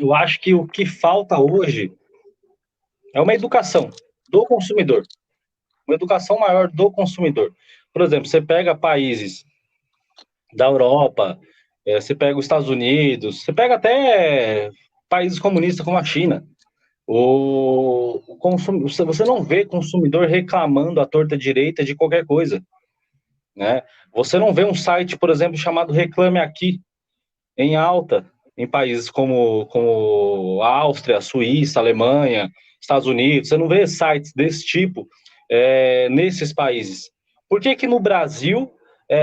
eu acho que o que falta hoje é uma educação do consumidor, uma educação maior do consumidor. Por exemplo, você pega países da Europa, você pega os Estados Unidos, você pega até países comunistas como a China. Você não vê consumidor reclamando à torta direita de qualquer coisa, né? Você não vê um site, por exemplo, chamado Reclame Aqui, em alta, em países como a Áustria, a Suíça, a Alemanha, Estados Unidos. Você não vê sites desse tipo nesses países. Por que que no Brasil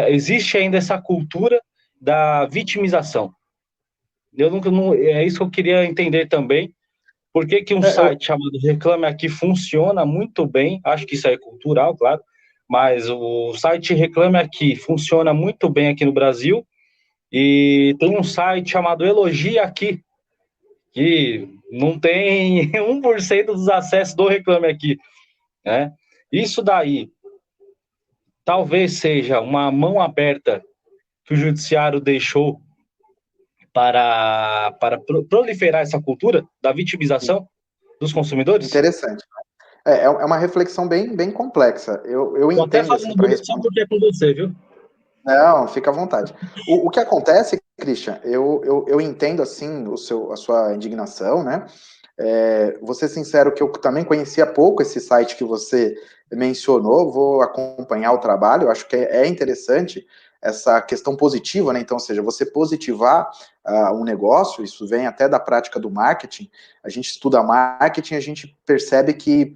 existe ainda essa cultura da vitimização? Eu nunca, não, é isso que eu queria entender também. Por que que um É, eu, site chamado Reclame Aqui funciona muito bem? Acho que isso é cultural, claro, mas o site Reclame Aqui funciona muito bem aqui no Brasil e tem um site chamado Elogia Aqui, que não tem 1% dos acessos do Reclame Aqui, né? Isso daí talvez seja uma mão aberta que o judiciário deixou para proliferar essa cultura da vitimização dos consumidores. interessante. É uma reflexão bem complexa. Eu Estou até entendo, assim, fazendo para bonito só responder. porque é com você, viu? Não, fica à vontade. O que acontece, Christian, eu entendo, assim, a sua indignação, né? Vou ser sincero que eu também conhecia pouco esse site que você mencionou, vou acompanhar o trabalho, eu acho que é interessante essa questão positiva, né? Então, ou seja, você positivar um negócio, isso vem até da prática do marketing, a gente estuda marketing, a gente percebe que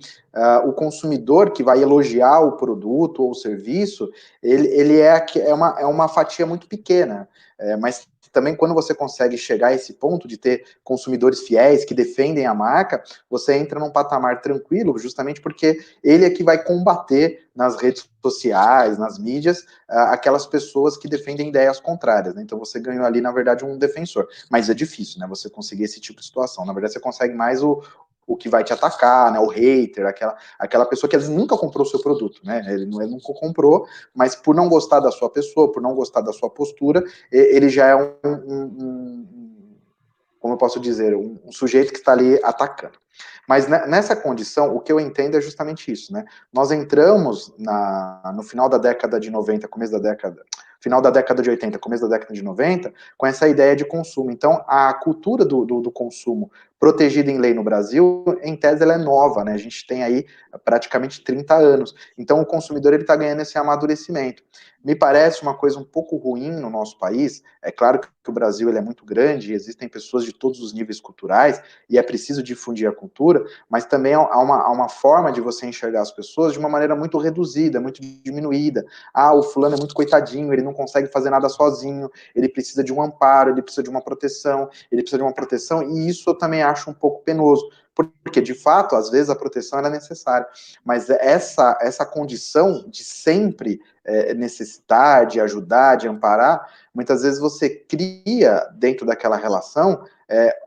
o consumidor que vai elogiar o produto ou o serviço, ele é uma fatia muito pequena, mas também quando você consegue chegar a esse ponto de ter consumidores fiéis que defendem a marca, você entra num patamar tranquilo, justamente porque ele é que vai combater nas redes sociais, nas mídias, aquelas pessoas que defendem ideias contrárias, né? Então você ganhou ali, na verdade, um defensor. Mas é difícil, né? Você conseguir esse tipo de situação. Na verdade, você consegue mais o que vai te atacar, né? O hater, aquela pessoa que às vezes nunca comprou o seu produto, né? Ele nunca comprou, mas por não gostar da sua pessoa, por não gostar da sua postura, ele já é como eu posso dizer, um sujeito que está ali atacando. Mas nessa condição, o que eu entendo é justamente isso, né? Nós entramos no final da década de 90, começo da década, final da década de 80, começo da década de 90, com essa ideia de consumo. Então, a cultura do consumo protegida em lei no Brasil, em tese, ela é nova, né? A gente tem aí praticamente 30 anos. Então, o consumidor ele está ganhando esse amadurecimento. Me parece uma coisa um pouco ruim no nosso país. É claro que o Brasil ele é muito grande, existem pessoas de todos os níveis culturais e é preciso difundir a cultura, mas também há uma forma de você enxergar as pessoas de uma maneira muito reduzida, muito diminuída. Ah, o fulano é muito coitadinho, ele não consegue fazer nada sozinho, ele precisa de um amparo, ele precisa de uma proteção, e isso eu também acho um pouco penoso, porque de fato, às vezes a proteção era necessária, mas essa condição de sempre necessitar, de ajudar, de amparar, muitas vezes você cria dentro daquela relação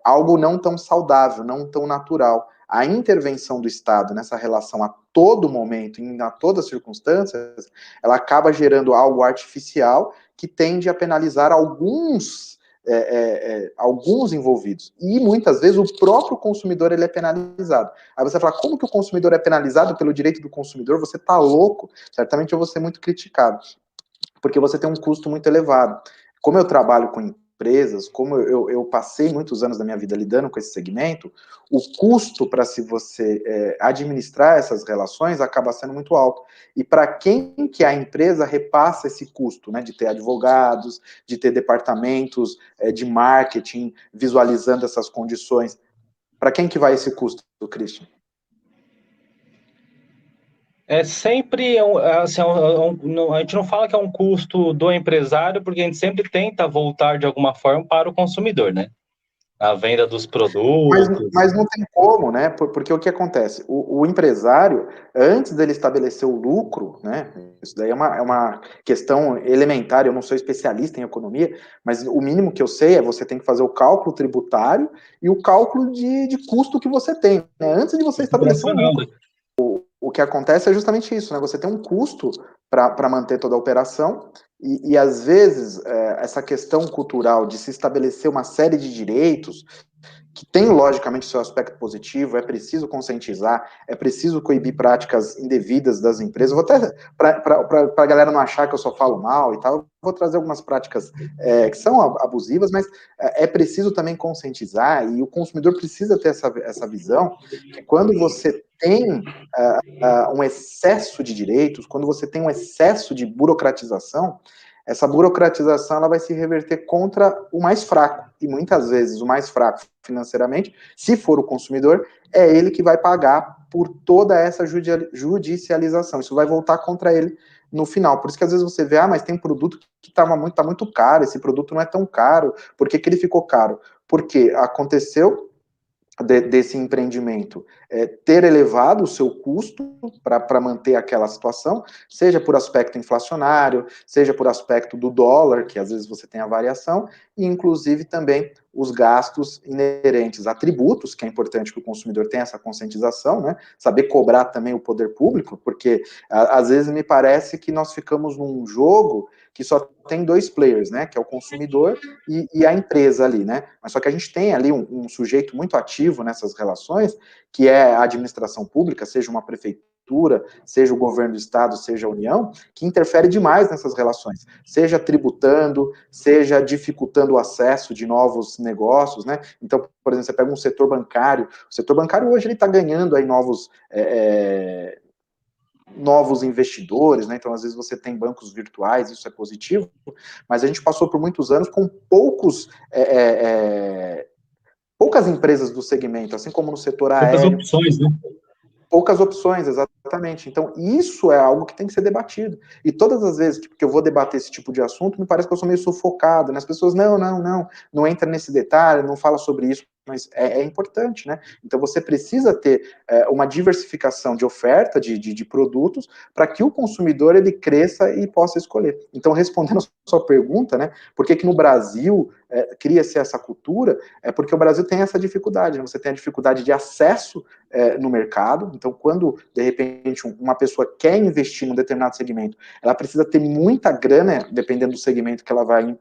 algo não tão saudável, não tão natural. A intervenção do Estado nessa relação a todo momento, em a todas as circunstâncias, ela acaba gerando algo artificial que tende a penalizar alguns envolvidos. E muitas vezes o próprio consumidor ele é penalizado. Aí você fala, como que o consumidor é penalizado pelo direito do consumidor? Você está louco? Certamente eu vou ser muito criticado, porque você tem um custo muito elevado. Como eu trabalho com empresas, como eu passei muitos anos da minha vida lidando com esse segmento, o custo para se você administrar essas relações acaba sendo muito alto. E para quem que a empresa repassa esse custo, né, de ter advogados, de ter departamentos de marketing visualizando essas condições, para quem que vai esse custo, Christian? É sempre, assim, a gente não fala que é um custo do empresário, porque a gente sempre tenta voltar de alguma forma para o consumidor, né? A venda dos Mas, produtos. mas não tem como, né? Porque o que acontece? O empresário, antes dele estabelecer o lucro, né? Isso daí é uma questão elementar, eu não sou especialista em economia, mas o mínimo que eu sei é você tem que fazer o cálculo tributário e o cálculo de custo que você tem, né? Antes de você estabelecer um Operacional, né? lucro. O que acontece é justamente isso, né? Você tem um custo para manter toda a operação E às vezes, essa questão cultural de se estabelecer uma série de direitos que tem, logicamente, seu aspecto positivo, é preciso conscientizar, é preciso coibir práticas indevidas das empresas. Vou até, para a galera não achar que eu só falo mal e tal, vou trazer algumas práticas que são abusivas, mas é preciso também conscientizar, e o consumidor precisa ter essa visão, que quando você tem um excesso de direitos, quando você tem um excesso de burocratização, essa burocratização ela vai se reverter contra o mais fraco, e muitas vezes o mais fraco financeiramente, se for o consumidor, é ele que vai pagar por toda essa judicialização. Isso vai voltar contra ele no final. Por isso que às vezes você vê, mas tem produto que tá muito caro, esse produto não é tão caro. Por que ele ficou caro? Porque aconteceu desse empreendimento ter elevado o seu custo para manter aquela situação, seja por aspecto inflacionário, seja por aspecto do dólar, que às vezes você tem a variação, e inclusive também os gastos inerentes a tributos, que é importante que o consumidor tenha essa conscientização, né? Saber cobrar também o poder público, porque às vezes me parece que nós ficamos num jogo que só tem dois players, né? Que é o consumidor e a empresa ali, né? Mas só que a gente tem ali um sujeito muito ativo nessas relações, que é a administração pública, seja uma prefeitura, seja o governo do estado, seja a União, que interfere demais nessas relações, seja tributando, seja dificultando o acesso de novos negócios, né? Então, por exemplo, você pega um setor bancário, o setor bancário hoje ele está ganhando aí novos investidores, né? Então, às vezes você tem bancos virtuais, isso é positivo, mas a gente passou por muitos anos com poucas empresas do segmento, assim como no setor Poucas aéreo, opções, né? poucas opções, exatamente. Então, isso é algo que tem que ser debatido. E todas as vezes que eu vou debater esse tipo de assunto, me parece que eu sou meio sufocado, né? As pessoas, não entra nesse detalhe, não fala sobre isso, mas é importante, né? Então, você precisa ter uma diversificação de oferta de produtos para que o consumidor, ele cresça e possa escolher. Então, respondendo a sua pergunta, né? Por que no Brasil cria-se essa cultura? É porque o Brasil tem essa dificuldade, né? Você tem a dificuldade de acesso no mercado. Então, quando, de repente, uma pessoa quer investir num determinado segmento, ela precisa ter muita grana, dependendo do segmento que ela vai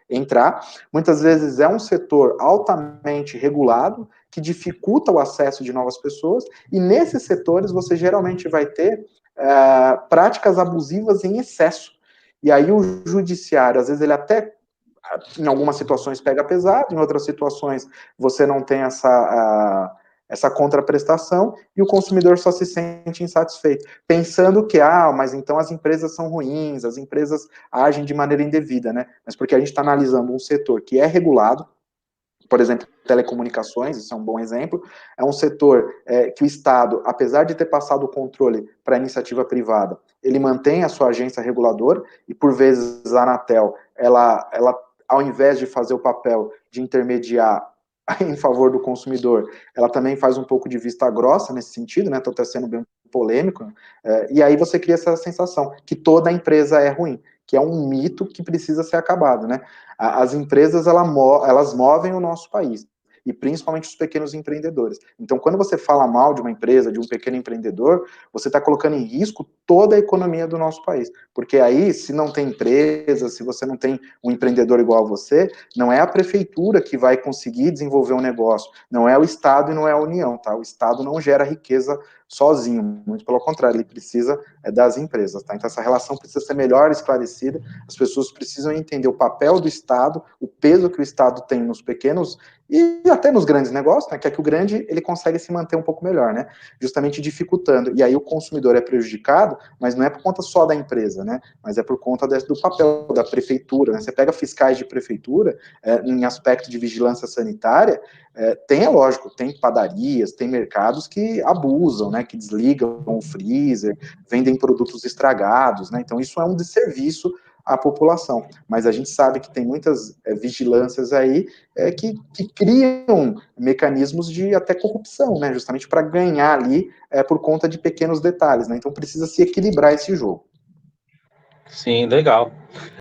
entrar. Muitas vezes é um setor altamente regulado, que dificulta o acesso de novas pessoas, e nesses setores você geralmente vai ter práticas abusivas em excesso. E aí o judiciário, às vezes, ele até em algumas situações pega pesado, em outras situações você não tem essa contraprestação, e o consumidor só se sente insatisfeito, pensando que, mas então as empresas são ruins, as empresas agem de maneira indevida, né? Mas porque a gente está analisando um setor que é regulado, por exemplo, telecomunicações, isso é um bom exemplo, é um setor que o Estado, apesar de ter passado o controle para a iniciativa privada, ele mantém a sua agência reguladora, e por vezes a Anatel, ela ao invés de fazer o papel de intermediar em favor do consumidor, ela também faz um pouco de vista grossa nesse sentido, né? Estou até sendo bem polêmico, e aí você cria essa sensação que toda empresa é ruim, que é um mito que precisa ser acabado, né? As empresas, elas movem o nosso país, e principalmente os pequenos empreendedores. Então, quando você fala mal de uma empresa, de um pequeno empreendedor, você está colocando em risco toda a economia do nosso país. Porque aí, se não tem empresa, se você não tem um empreendedor igual a você, não é a prefeitura que vai conseguir desenvolver um negócio, não é o Estado e não é a União, tá? O Estado não gera riqueza sozinho, muito pelo contrário, ele precisa das empresas, tá? Então, essa relação precisa ser melhor esclarecida, as pessoas precisam entender o papel do Estado, o peso que o Estado tem nos pequenos e até nos grandes negócios, né, que é que o grande ele consegue se manter um pouco melhor, né, justamente dificultando, e aí o consumidor é prejudicado, mas não é por conta só da empresa, né, mas é por conta do papel da prefeitura, né, você pega fiscais de prefeitura, em aspecto de vigilância sanitária, é lógico, tem padarias, tem mercados que abusam, né, que desligam o freezer, vendem produtos estragados, né, então isso é um desserviço à população, mas a gente sabe que tem muitas vigilâncias aí que criam mecanismos de até corrupção, né, justamente para ganhar ali por conta de pequenos detalhes, né, então precisa se equilibrar esse jogo. Sim, legal.